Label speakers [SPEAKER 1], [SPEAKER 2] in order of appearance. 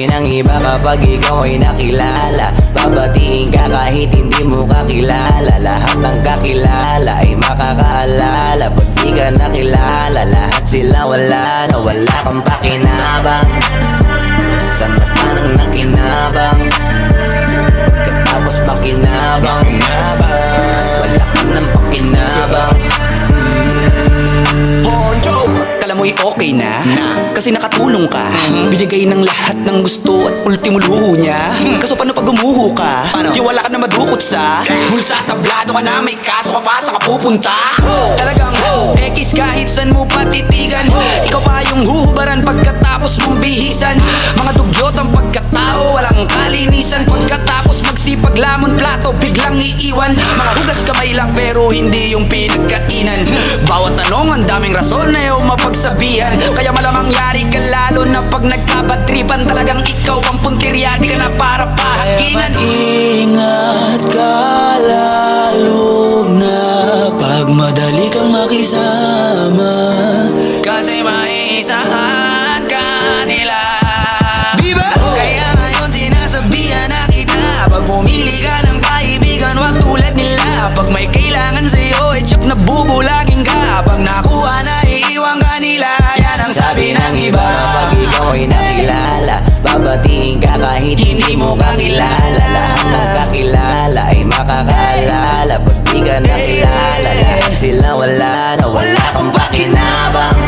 [SPEAKER 1] Sabi ng iba kapag ikaw ay nakilala, babatiin ka kahit hindi mo kakilala. Lahat ng kakilala ay makakaalala. Pag di ka nakilala, lahat sila wala na. Wala kang pakinabang sa mata ng nakinabang. Pagkatapos makinabang, wala ka ng pakinabang.
[SPEAKER 2] Honjo, kala mo'y okay na? Kasi nakatulong ka. Binigay ng lahat ng gusto at ultimo luho niya. Kaso paano pag gumuho ka? Di wala ka na madukot sa bulsa, tablado ka na, may kaso ka pa sa kapupunta. Talagang ekis kahit san mo patitigan. Ikaw pa yung huhubaran pagkatapos mong bihisan. Mga dugyot ang pagkatao, walang kalinisan. Pagkatapos magsipag lamon plato, biglang iiwan. Mga hugas kamay lang pero hindi yung pinagkainan. Bawat tanong ang daming rason na ayaw mapagsabihan. Kaya malamang yari ka lalo na pag nagkabadripan. Talagang ikaw ang puntirya, di ka na para pahakingan. Ingat ka lalo na pag madali kang makisama, kasi maisahan ka nila. Diba? Kaya ngayon sinasabihan na kita, pag pumili ka ng kaibigan, wag tulad nila. Pag may kailangan sa'yo, check na bubulagin ka. Pag nakuha na, iiwan ka nila. Yan ang sabi ng iba.
[SPEAKER 1] Kapag ikaw ay nakilala, babatiin ka kahit hindi mo kakilala. Lahat ng kakilala ay makakaalala. Pag di ka nakilala, lahat sila wala na. Wala kang pakinabang